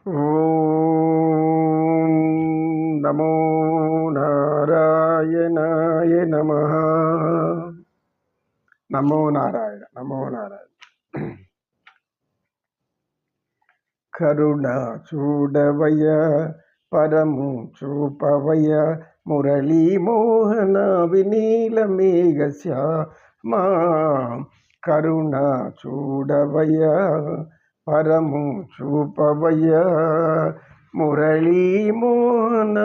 ఓం నమో నారాయణాయ నమః. నమో నారాయణ, నమో నారాయణ. కరుణ చూడవయ, పరము చూపవయ, మురళీ మోహన వినీల మేఘ శ్యామా. కరుణ చూడవయ, పరము చూపవయ, మురళీ మోహన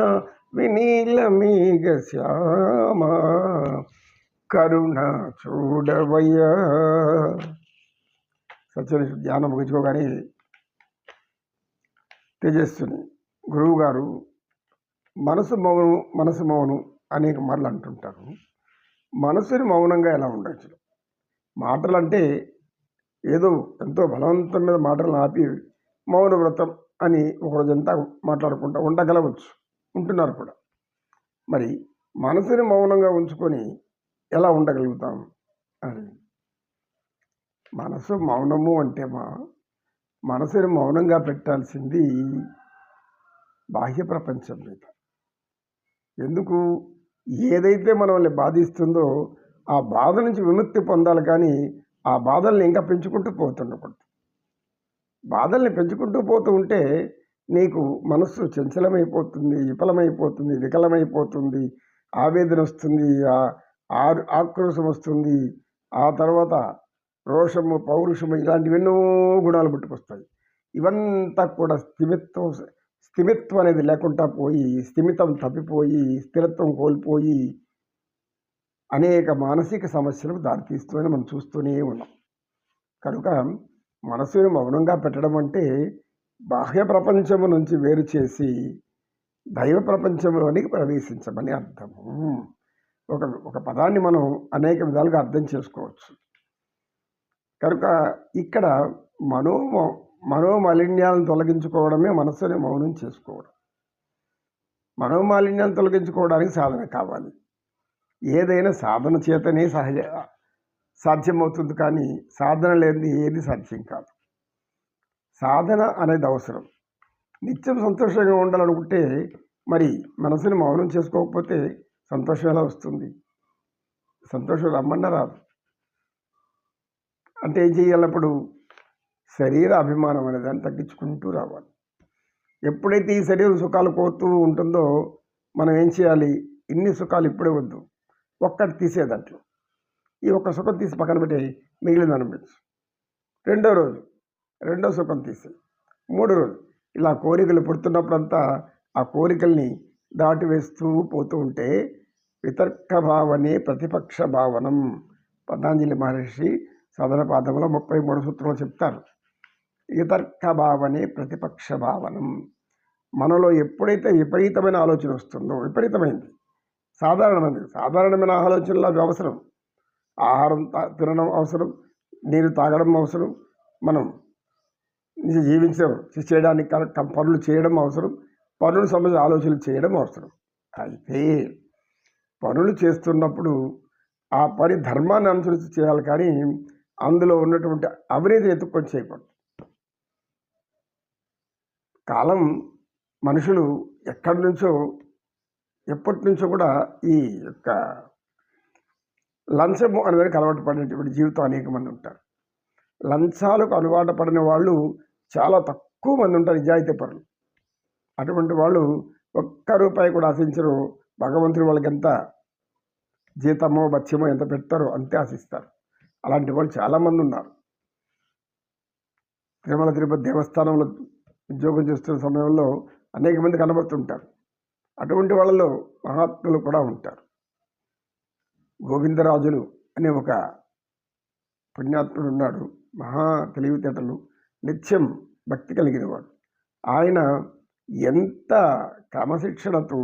వినీల మేఘ శ్యామా. కరుణ చూడవయ. సత్యనిష్ఠ ధ్యానం ముగించుకోగానే తేజస్సుని గురువు గారు మనసు మౌనం అనేక మార్లు అంటుంటారు. మనసుని మౌనంగా ఎలా ఉండొచ్చు? మాటలు అంటే ఏదో ఎంతో బలవంతం మీద మాటలను ఆపి మౌన వ్రతం అని ఒకరోజంతా మాట్లాడుకుంటూ ఉండగలవచ్చు, ఉంటున్నారు కూడా. మరి మనసుని మౌనంగా ఉంచుకొని ఎలా ఉండగలుగుతాం అని. మనసు మౌనము అంటే మనసుని మౌనంగా పెట్టాల్సింది బాహ్య ప్రపంచం మీద. ఎందుకు? ఏదైతే మనల్ని బాధిస్తుందో ఆ బాధ నుంచి విముక్తి పొందాలి, కానీ ఆ బాధల్ని ఇంకా పెంచుకుంటూ పోతుండకూడదు. బాధల్ని పెంచుకుంటూ పోతూ ఉంటే నీకు మనస్సు చంచలమైపోతుంది, విఫలమైపోతుంది, వికలమైపోతుంది, ఆవేదన వస్తుంది, ఆక్రోశం వస్తుంది, ఆ తర్వాత రోషము, పౌరుషము, ఇలాంటివెన్నో గుణాలు పుట్టుకొస్తాయి. ఇవంతా కూడా స్థిమిత్వం అనేది లేకుండా పోయి, స్థిమితం తప్పిపోయి, స్థిరత్వం కోల్పోయి అనేక మానసిక సమస్యలకు దారితీస్తూనే మనం చూస్తూనే ఉన్నాం. కనుక మనసుని మౌనంగా పెట్టడం అంటే బాహ్య ప్రపంచము నుంచి వేరు చేసి దైవ ప్రపంచంలోనికి ప్రవేశించమని అర్థము. ఒక పదాన్ని మనం అనేక విధాలుగా అర్థం చేసుకోవచ్చు. కనుక ఇక్కడ మనోమాలిన్యాలను తొలగించుకోవడమే మనసుని మౌనం చేసుకోవడం. మనోమాలిన్యాలను తొలగించుకోవడానికి సాధన కావాలి. ఏదైనా సాధన చేతనే సాధ్యమవుతుంది, కానీ సాధన లేనిది ఏది సాధ్యం కాదు. సాధన అనేది అవసరం. నిత్యం సంతోషంగా ఉండాలనుకుంటే మరి మనసుని మౌనం చేసుకోకపోతే సంతోషం ఎలా వస్తుంది? సంతోషం రమ్మన్నా రాదు. అంటే ఏం చేయాలప్పుడు? శరీర అభిమానం అనే దాన్ని తగ్గించుకుంటూ రావాలి. ఎప్పుడైతే ఈ శరీరం సుఖాలు కోరుతూ ఉంటుందో మనం ఏం చేయాలి? ఇన్ని సుఖాలు ఇప్పుడే వద్దు, ఒక్కటి తీసేదాంట్లో ఈ ఒక్క సుఖం తీసి పక్కన పెట్టి మిగిలింది అనిపించు. రెండో సుఖం తీసి, మూడో రోజు ఇలా కోరికలు పుడుతున్నప్పుడంతా ఆ కోరికల్ని దాటివేస్తూ పోతూ ఉంటే వితర్క భావనే ప్రతిపక్ష భావనం. పతంజలి మహర్షి సాధన పాదంలో 33 సూత్రంలో చెప్తారు. వితర్క భావనే ప్రతిపక్ష భావనం. మనలో ఎప్పుడైతే విపరీతమైన ఆలోచన వస్తుందో, విపరీతమైంది సాధారణమైన ఆలోచనలు అవి అవసరం. ఆహారం తినడం అవసరం, నీరు తాగడం అవసరం, మనం చేయడానికి పనులు చేయడం అవసరం, పనులు సంబంధించిన ఆలోచనలు చేయడం అవసరం. అయితే పనులు చేస్తున్నప్పుడు ఆ పని ధర్మాన్ని అనుసరించి చేయాలి, కానీ అందులో ఉన్నటువంటి అవినీతిని ఎత్తుక్కొని చేయకూడదు. కాలం మనుషులు ఎప్పటి నుంచో కూడా ఈ యొక్క లంచము అనేది అలవాటు పడినటువంటి జీవితం అనేక మంది ఉంటారు. లంచాలకు అలవాటు పడిన వాళ్ళు చాలా తక్కువ మంది ఉంటారు, నిజాయితీ పరులు. అటువంటి వాళ్ళు ఒక్క రూపాయి కూడా ఆశించరు. భగవంతుడు వాళ్ళకి ఎంత జీతమో భత్యమో ఎంత పెడతారో అంతే ఆశిస్తారు. అలాంటి వాళ్ళు చాలామంది ఉన్నారు. తిరుమల తిరుపతి దేవస్థానంలో ఉద్యోగం చేస్తున్న సమయంలో అనేక మంది కనబడుతుంటారు. అటువంటి వాళ్ళలో మహాత్ములు కూడా ఉంటారు. గోవిందరాజులు అనే ఒక పుణ్యాత్ముడు ఉన్నాడు. మహా తెలివితేటలు, నిత్యం భక్తి కలిగినవాడు. ఆయన ఎంత క్రమశిక్షణతో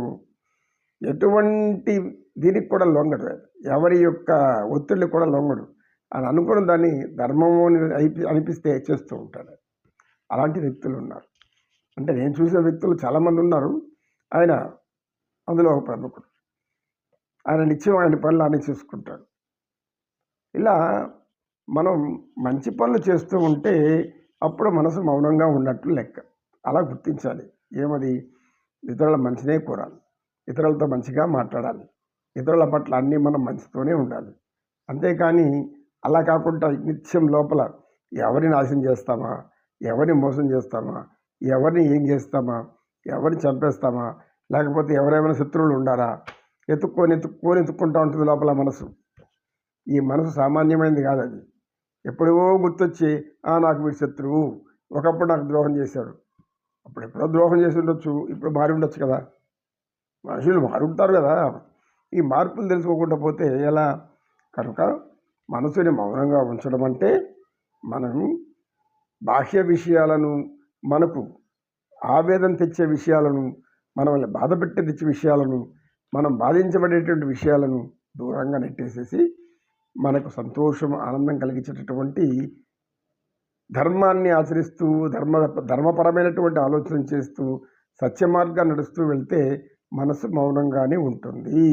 ఎటువంటి దీనికి కూడా లొంగడు, ఎవరి యొక్క ఒత్తిళ్ళు కూడా లొంగడు. అని అనుకున్న దాన్ని ధర్మము అనిపిస్తే చేస్తూ ఉంటాడు. అలాంటి వ్యక్తులు ఉన్నారు. అంటే నేను చూసిన వ్యక్తులు చాలామంది ఉన్నారు. ఆయన అందులో ఒక ప్రముఖుడు. ఆయన నిత్యం ఆయన పనులు ఆయన చూసుకుంటాడు. ఇలా మనం మంచి పనులు చేస్తూ ఉంటే అప్పుడు మనసు మౌనంగా ఉన్నట్లు లెక్క. అలా గుర్తించాలి. ఏమది? ఇతరుల మంచినే కోరాలి, ఇతరులతో మంచిగా మాట్లాడాలి, ఇతరుల పట్ల అన్నీ మనం మంచితోనే ఉండాలి. అంతేకాని అలా కాకుండా నిత్యం లోపల ఎవరిని నాశనం చేస్తామా, ఎవరిని మోసం చేస్తామా, ఎవరిని ఏం చేస్తామా, ఎవరిని చంపేస్తామా, లేకపోతే ఎవరేమైనా శత్రువులు ఉండారా, ఎత్తుక్కుంటూ ఉంటుంది లోపల మనసు. ఈ మనసు సామాన్యమైనది కాదు. అది ఎప్పుడో గుర్తొచ్చి నాకు వీడు శత్రువు, ఒకప్పుడు నాకు ద్రోహం చేశాడు. అప్పుడెప్పుడో ద్రోహం చేసి ఉండొచ్చు, ఇప్పుడు మారి ఉండొచ్చు కదా. మనుషులు మారుంటారు కదా. ఈ మార్పులు తెలుసుకోకుండా పోతే ఎలా? కనుక మనసుని మౌనంగా ఉంచడం అంటే మనం బాహ్య విషయాలను, మనకు ఆవేదన తెచ్చే విషయాలను, మనల్ని బాధ తెచ్చే విషయాలను, మనం బాధించబడేటువంటి విషయాలను దూరంగా నెట్టేసేసి మనకు సంతోషం, ఆనందం కలిగించేటటువంటి ధర్మాన్ని ఆచరిస్తూ ధర్మపరమైనటువంటి ఆలోచన చేస్తూ సత్య మార్గాన్ని నడుస్తూ వెళ్తే మనసు మౌనంగానే ఉంటుంది.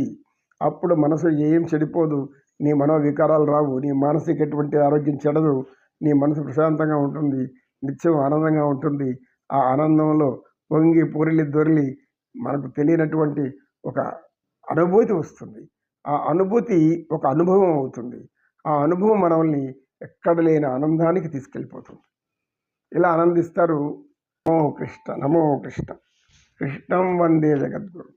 అప్పుడు మనసు ఏం చెడిపోదు, నీ మనోవికారాలు రావు, నీ మానసికటువంటి ఆరోగ్యం చెడదు, నీ మనసు ప్రశాంతంగా ఉంటుంది, నిత్యం ఆనందంగా ఉంటుంది. ఆ ఆనందంలో పొంగి పొరిలి దొరిలి మనకు తెలియనటువంటి ఒక అనుభూతి వస్తుంది. ఆ అనుభూతి ఒక అనుభవం అవుతుంది. ఆ అనుభవం మనల్ని ఎక్కడ లేని ఆనందానికి తీసుకెళ్ళిపోతుంది. ఇలా ఆనందిస్తారు. నమో కృష్ణ, నమో కృష్ణ, కృష్ణం వందే జగద్గురు.